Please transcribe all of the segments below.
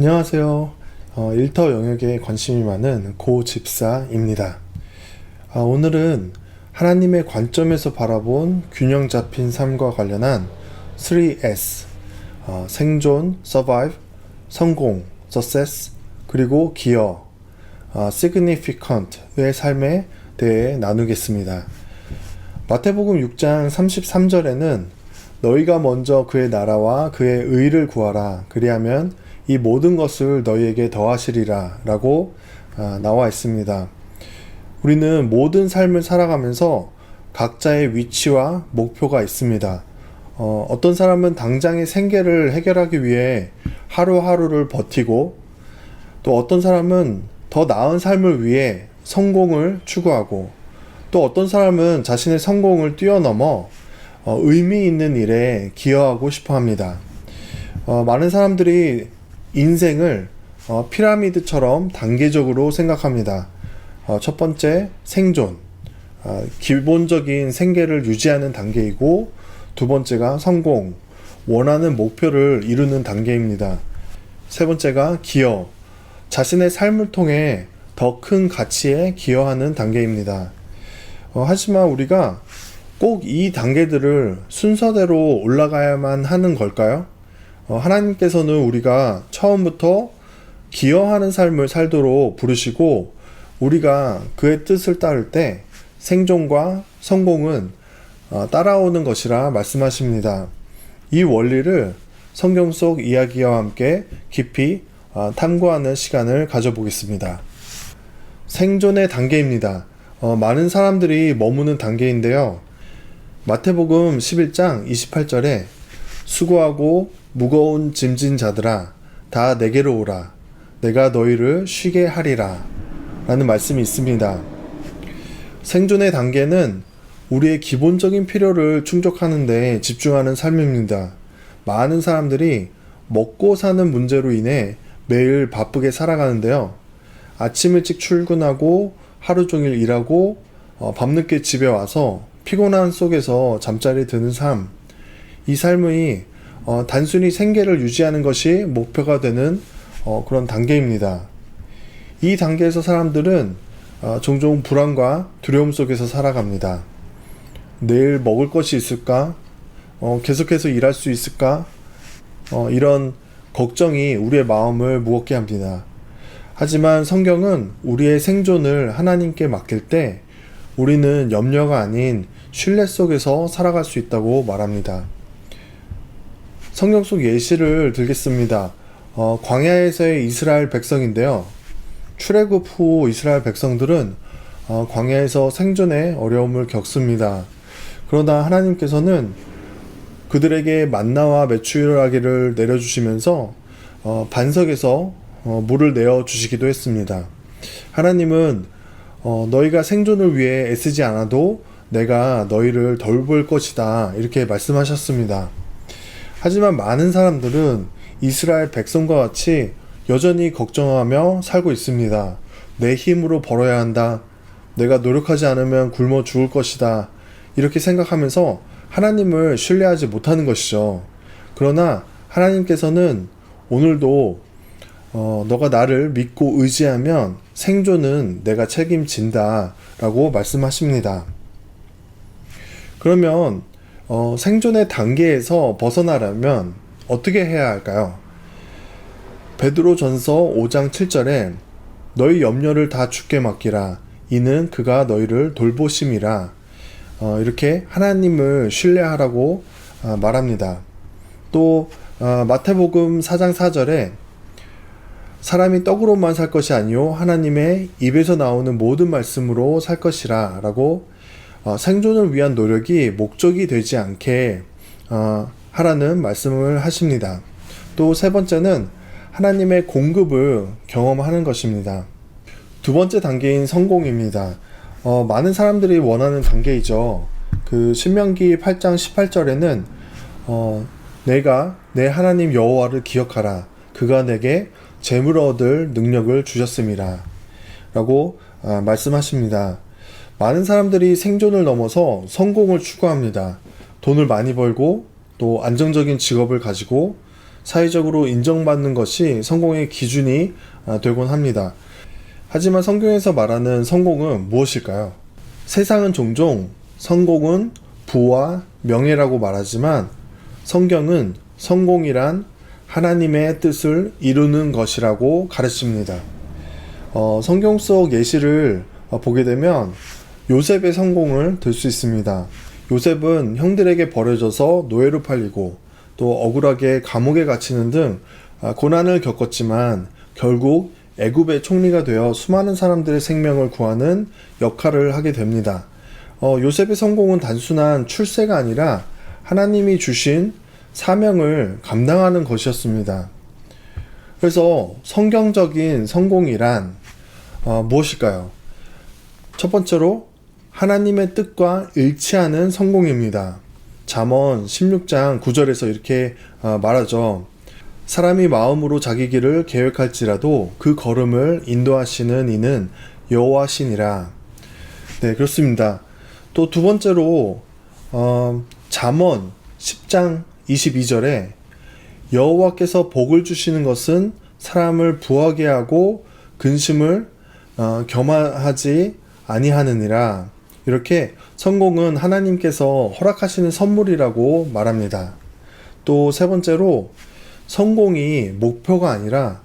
안녕하세요. 일터 영역에 관심이 많은 고 집사입니다. 오늘은 하나님의 관점에서 바라본 균형 잡힌 삶과 관련한 3S, 생존, survive, 성공, success, 그리고 기여, significant의 삶에 대해 나누겠습니다. 마태복음 6장 33절에는 너희가 먼저 그의 나라와 그의 의를 구하라. 그리하면 이 모든 것을 너희에게 더하시리라 라고 나와 있습니다. 우리는 모든 삶을 살아가면서 각자의 위치와 목표가 있습니다. 어떤 사람은 당장의 생계를 해결하기 위해 하루하루를 버티고, 또 어떤 사람은 더 나은 삶을 위해 성공을 추구하고, 또 어떤 사람은 자신의 성공을 뛰어넘어 의미 있는 일에 기여하고 싶어 합니다. 많은 사람들이 인생을 피라미드처럼 단계적으로 생각합니다. 첫 번째, 생존. 기본적인 생계를 유지하는 단계이고, 두 번째가 성공. 원하는 목표를 이루는 단계입니다. 세 번째가 기여. 자신의 삶을 통해 더 큰 가치에 기여하는 단계입니다. 하지만 우리가 꼭 이 단계들을 순서대로 올라가야만 하는 걸까요? 하나님께서는 우리가 처음부터 기여하는 삶을 살도록 부르시고, 우리가 그의 뜻을 따를 때 생존과 성공은 따라오는 것이라 말씀하십니다. 이 원리를 성경 속 이야기와 함께 깊이 탐구하는 시간을 가져보겠습니다. 생존의 단계입니다. 많은 사람들이 머무는 단계인데요. 마태복음 11장 28절에 수고하고 무거운 짐진 자들아 다 내게로 오라. 내가 너희를 쉬게 하리라 라는 말씀이 있습니다. 생존의 단계는 우리의 기본적인 필요를 충족하는 데 집중하는 삶입니다. 많은 사람들이 먹고 사는 문제로 인해 매일 바쁘게 살아가는데요. 아침 일찍 출근하고 하루 종일 일하고 밤늦게 집에 와서 피곤한 속에서 잠자리 드는 삶. 이 삶이 단순히 생계를 유지하는 것이 목표가 되는 그런 단계입니다. 이 단계에서 사람들은 종종 불안과 두려움 속에서 살아갑니다. 내일 먹을 것이 있을까? 계속해서 일할 수 있을까? 이런 걱정이 우리의 마음을 무겁게 합니다. 하지만 성경은 우리의 생존을 하나님께 맡길 때 우리는 염려가 아닌 신뢰 속에서 살아갈 수 있다고 말합니다. 성경 속 예시를 들겠습니다. 광야에서의 이스라엘 백성인데요. 출애굽 후 이스라엘 백성들은 광야에서 생존에 어려움을 겪습니다. 그러나 하나님께서는 그들에게 만나와 메추라기를 내려주시면서 반석에서 물을 내어주시기도 했습니다. 하나님은 너희가 생존을 위해 애쓰지 않아도 내가 너희를 돌볼 것이다 이렇게 말씀하셨습니다. 하지만 많은 사람들은 이스라엘 백성과 같이 여전히 걱정하며 살고 있습니다. 내 힘으로 벌어야 한다. 내가 노력하지 않으면 굶어 죽을 것이다. 이렇게 생각하면서 하나님을 신뢰하지 못하는 것이죠. 그러나 하나님께서는 오늘도 너가 나를 믿고 의지하면 생존은 내가 책임진다 라고 말씀하십니다. 그러면 생존의 단계에서 벗어나려면 어떻게 해야 할까요? 베드로전서 5장 7절에 너희 염려를 다 주께 맡기라. 이는 그가 너희를 돌보심이라. 이렇게 하나님을 신뢰하라고 말합니다. 또 마태복음 4장 4절에 사람이 떡으로만 살 것이 아니요 하나님의 입에서 나오는 모든 말씀으로 살 것이라 라고 생존을 위한 노력이 목적이 되지 않게 하라는 말씀을 하십니다. 또 세 번째는 하나님의 공급을 경험하는 것입니다. 두 번째 단계인 성공입니다. 많은 사람들이 원하는 단계이죠. 그 신명기 8장 18절에는 내가 내 하나님 여호와를 기억하라. 그가 내게 재물을 얻을 능력을 주셨음이라 라고 말씀하십니다. 많은 사람들이 생존을 넘어서 성공을 추구합니다. 돈을 많이 벌고 또 안정적인 직업을 가지고 사회적으로 인정받는 것이 성공의 기준이 되곤 합니다. 하지만 성경에서 말하는 성공은 무엇일까요? 세상은 종종 성공은 부와 명예라고 말하지만 성경은 성공이란 하나님의 뜻을 이루는 것이라고 가르칩니다. 성경 속 예시를 보게 되면 요셉의 성공을 들 수 있습니다. 요셉은 형들에게 버려져서 노예로 팔리고 또 억울하게 감옥에 갇히는 등 고난을 겪었지만 결국 애굽의 총리가 되어 수많은 사람들의 생명을 구하는 역할을 하게 됩니다. 요셉의 성공은 단순한 출세가 아니라 하나님이 주신 사명을 감당하는 것이었습니다. 그래서 성경적인 성공이란 무엇일까요? 첫 번째로 하나님의 뜻과 일치하는 성공입니다. 잠언 16장 9절에서 이렇게 말하죠. 사람이 마음으로 자기 길을 계획할지라도 그 걸음을 인도하시는 이는 여호와시니라. 네, 그렇습니다. 또 두 번째로 잠언 10장 22절에 여호와께서 복을 주시는 것은 사람을 부하게 하고 근심을 겸하지 아니하느니라. 이렇게 성공은 하나님께서 허락하시는 선물이라고 말합니다. 또 세 번째로 성공이 목표가 아니라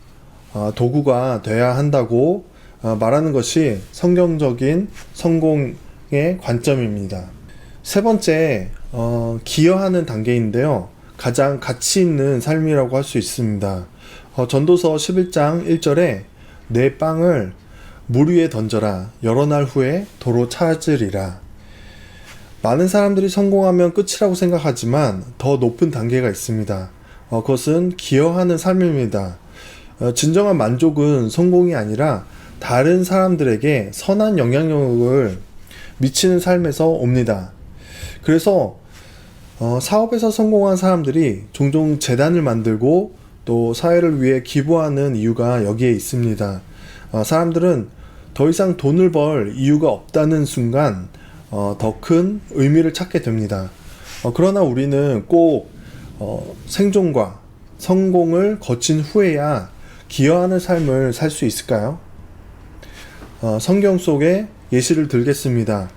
도구가 돼야 한다고 말하는 것이 성경적인 성공의 관점입니다. 세 번째, 기여하는 단계인데요. 가장 가치 있는 삶이라고 할 수 있습니다. 전도서 11장 1절에 내 빵을 물 위에 던져라. 여러 날 후에 도로 찾으리라. 많은 사람들이 성공하면 끝이라고 생각하지만 더 높은 단계가 있습니다. 그것은 기여하는 삶입니다. 진정한 만족은 성공이 아니라 다른 사람들에게 선한 영향력을 미치는 삶에서 옵니다. 그래서 사업에서 성공한 사람들이 종종 재단을 만들고 또 사회를 위해 기부하는 이유가 여기에 있습니다. 사람들은 더 이상 돈을 벌 이유가 없다는 순간 더 큰 의미를 찾게 됩니다. 그러나 우리는 꼭 생존과 성공을 거친 후에야 기여하는 삶을 살 수 있을까요? 성경 속에 예시를 들겠습니다.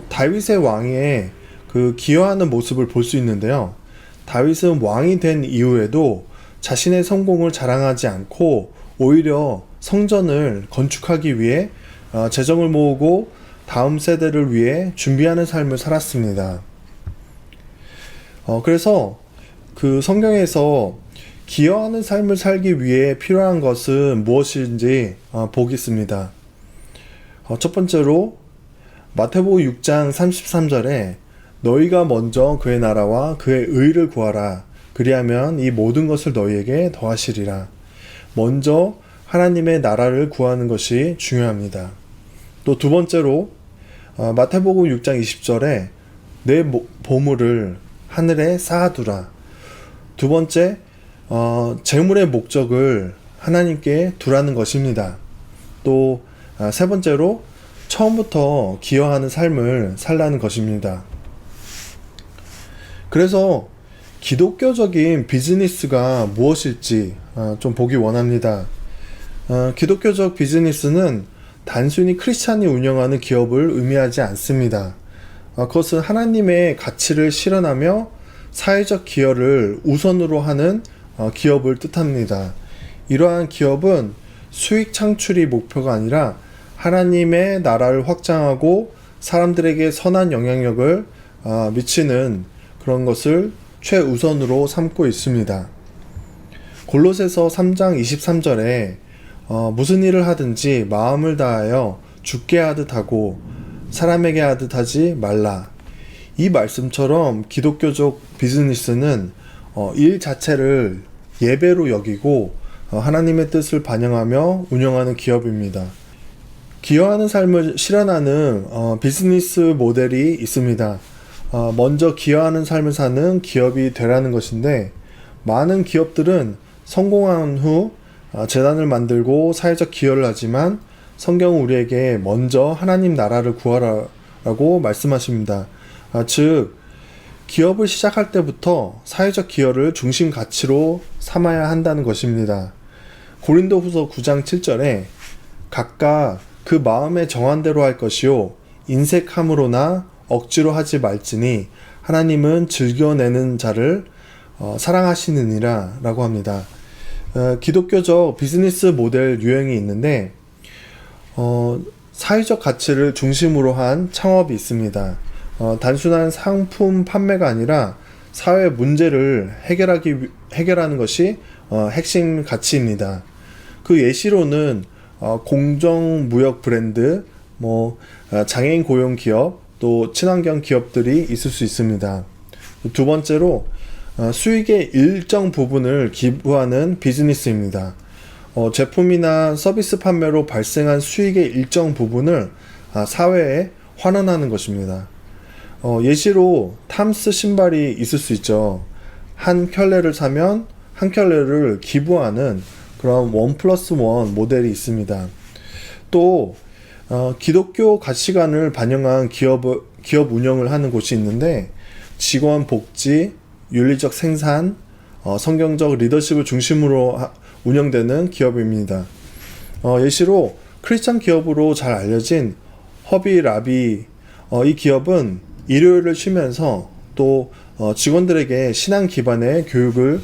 다윗의 왕의 그 기여하는 모습을 볼 수 있는데요. 다윗은 왕이 된 이후에도 자신의 성공을 자랑하지 않고 오히려 성전을 건축하기 위해 재정을 모으고 다음 세대를 위해 준비하는 삶을 살았습니다. 그래서 그 성경에서 기여하는 삶을 살기 위해 필요한 것은 무엇인지 보겠습니다. 첫 번째로 마태복음 6장 33절에 너희가 먼저 그의 나라와 그의 의를 구하라. 그리하면 이 모든 것을 너희에게 더하시리라. 먼저 하나님의 나라를 구하는 것이 중요합니다. 또 두 번째로 마태복음 6장 20절에 내 보물을 하늘에 쌓아두라. 두 번째, 재물의 목적을 하나님께 두라는 것입니다. 또 세 번째로 처음부터 기여하는 삶을 살라는 것입니다. 그래서 기독교적인 비즈니스가 무엇일지 좀 보기 원합니다. 기독교적 비즈니스는 단순히 크리스찬이 운영하는 기업을 의미하지 않습니다. 그것은 하나님의 가치를 실현하며 사회적 기여를 우선으로 하는 기업을 뜻합니다. 이러한 기업은 수익 창출이 목표가 아니라 하나님의 나라를 확장하고 사람들에게 선한 영향력을 미치는 그런 것을 최우선으로 삼고 있습니다. 골로새서 3장 23절에 무슨 일을 하든지 마음을 다하여 주께 하듯 하고 사람에게 하듯 하지 말라. 이 말씀처럼 기독교적 비즈니스는 일 자체를 예배로 여기고 하나님의 뜻을 반영하며 운영하는 기업입니다. 기여하는 삶을 실현하는 비즈니스 모델이 있습니다. 먼저 기여하는 삶을 사는 기업이 되라는 것인데, 많은 기업들은 성공한 후 재단을 만들고 사회적 기여를 하지만 성경은 우리에게 먼저 하나님 나라를 구하라고 말씀하십니다. 즉 기업을 시작할 때부터 사회적 기여를 중심 가치로 삼아야 한다는 것입니다. 고린도후서 9장 7절에 각각 그 마음에 정한 대로 할 것이요 인색함으로나 억지로 하지 말지니 하나님은 즐겨내는 자를 사랑하시느니라 라고 합니다. 기독교적 비즈니스 모델 유형이 있는데 사회적 가치를 중심으로 한 창업이 있습니다. 단순한 상품 판매가 아니라 사회 문제를 해결하는 것이 핵심 가치입니다. 그 예시로는 공정무역 브랜드, 장애인 고용 기업, 또 친환경 기업들이 있을 수 있습니다. 두 번째로 수익의 일정 부분을 기부하는 비즈니스입니다. 제품이나 서비스 판매로 발생한 수익의 일정 부분을 사회에 환원하는 것입니다. 예시로 탐스 신발이 있을 수 있죠. 한 켤레를 사면 한 켤레를 기부하는 그런 1+1 모델이 있습니다. 또 기독교 가치관을 반영한 기업 운영을 하는 곳이 있는데 직원 복지, 윤리적 생산, 성경적 리더십을 중심으로 운영되는 기업입니다. 예시로 크리스찬 기업으로 잘 알려진 허비라비, 이 기업은 일요일을 쉬면서 또 직원들에게 신앙 기반의 교육을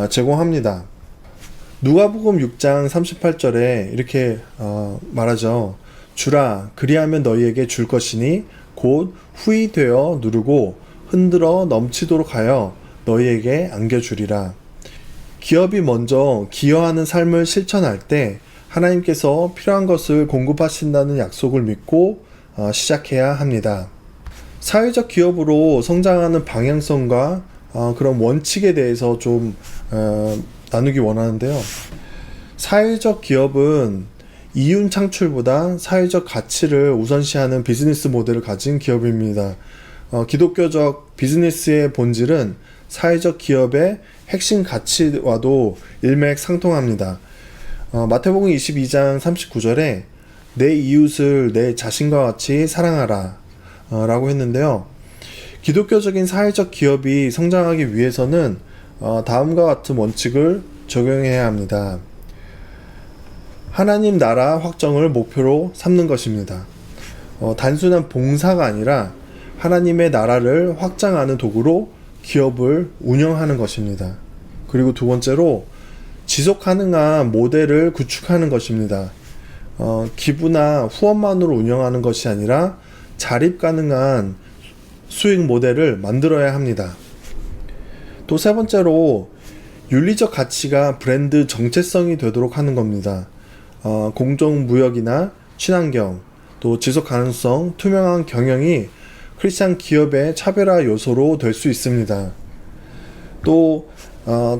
제공합니다. 누가복음 6장 38절에 이렇게 말하죠. 주라 그리하면 너희에게 줄 것이니 곧 후히 되어 누르고 흔들어 넘치도록 하여 너희에게 안겨주리라. 기업이 먼저 기여하는 삶을 실천할 때 하나님께서 필요한 것을 공급하신다는 약속을 믿고 시작해야 합니다. 사회적 기업으로 성장하는 방향성과 그런 원칙에 대해서 좀 나누기 원하는데요. 사회적 기업은 이윤 창출보다 사회적 가치를 우선시하는 비즈니스 모델을 가진 기업입니다. 기독교적 비즈니스의 본질은 사회적 기업의 핵심 가치와도 일맥상통합니다. 마태복음 22장 39절에 내 이웃을 내 자신과 같이 사랑하라 라고 했는데요. 기독교적인 사회적 기업이 성장하기 위해서는 다음과 같은 원칙을 적용해야 합니다. 하나님 나라 확정을 목표로 삼는 것입니다. 단순한 봉사가 아니라 하나님의 나라를 확장하는 도구로 기업을 운영하는 것입니다. 그리고 두 번째로 지속 가능한 모델을 구축하는 것입니다. 기부나 후원만으로 운영하는 것이 아니라 자립 가능한 수익 모델을 만들어야 합니다. 또 세 번째로 윤리적 가치가 브랜드 정체성이 되도록 하는 겁니다. 공정무역이나 친환경, 또 지속 가능성, 투명한 경영이 크리스찬 기업의 차별화 요소로 될 수 있습니다. 또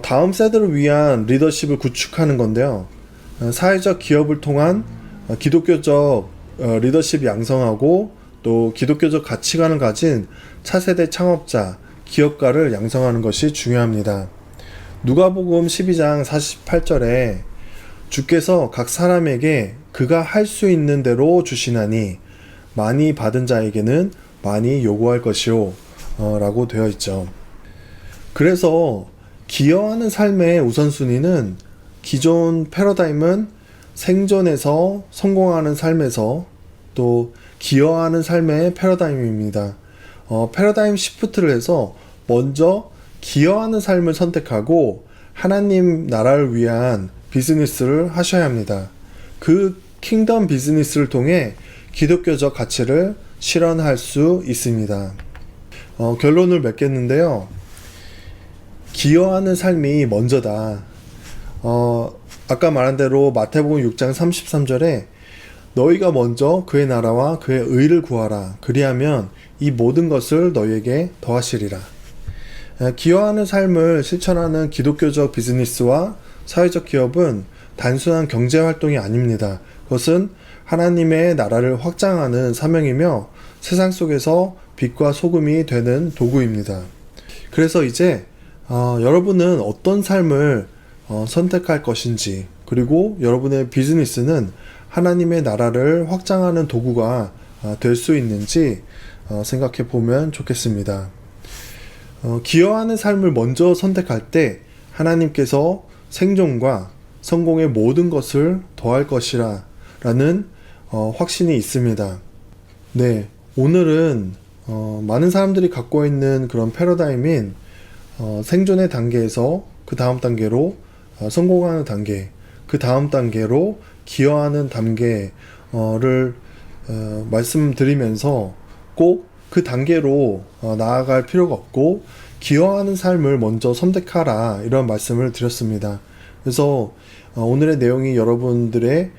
다음 세대를 위한 리더십을 구축하는 건데요. 사회적 기업을 통한 기독교적 리더십 양성하고 또 기독교적 가치관을 가진 차세대 창업자, 기업가를 양성하는 것이 중요합니다. 누가복음 12장 48절에 주께서 각 사람에게 그가 할 수 있는 대로 주시나니 많이 받은 자에게는 많이 요구할 것이요 라고 되어 있죠. 그래서 기여하는 삶의 우선순위는 기존 패러다임은 생존에서 성공하는 삶에서 또 기여하는 삶의 패러다임입니다. 패러다임 시프트를 해서 먼저 기여하는 삶을 선택하고 하나님 나라를 위한 비즈니스를 하셔야 합니다. 그 킹덤 비즈니스를 통해 기독교적 가치를 실현할 수 있습니다. 결론을 맺겠는데요. 기여하는 삶이 먼저다. 아까 말한 대로 마태복음 6장 33절에 너희가 먼저 그의 나라와 그의 의를 구하라. 그리하면 이 모든 것을 너희에게 더하시리라. 기여하는 삶을 실천하는 기독교적 비즈니스와 사회적 기업은 단순한 경제활동이 아닙니다. 그것은 하나님의 나라를 확장하는 사명이며 세상 속에서 빛과 소금이 되는 도구입니다. 그래서 이제 여러분은 어떤 삶을 선택할 것인지, 그리고 여러분의 비즈니스는 하나님의 나라를 확장하는 도구가 될 수 있는지 생각해 보면 좋겠습니다. 기여하는 삶을 먼저 선택할 때 하나님께서 생존과 성공의 모든 것을 더할 것이라 라는 확신이 있습니다. 네, 오늘은 많은 사람들이 갖고 있는 그런 패러다임인 생존의 단계에서 그 다음 단계로 성공하는 단계, 그 다음 단계로 기여하는 단계를 말씀드리면서 꼭 그 단계로 나아갈 필요가 없고 기여하는 삶을 먼저 선택하라 이런 말씀을 드렸습니다. 그래서 오늘의 내용이 여러분들의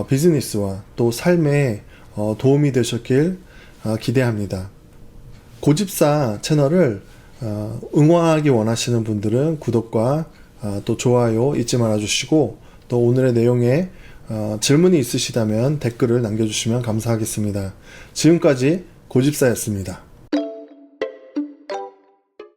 비즈니스와 또 삶에 도움이 되셨길 기대합니다. 고집사 채널을 응원하기 원하시는 분들은 구독과 또 좋아요 잊지 말아 주시고 또 오늘의 내용에 질문이 있으시다면 댓글을 남겨주시면 감사하겠습니다. 지금까지 고집사였습니다.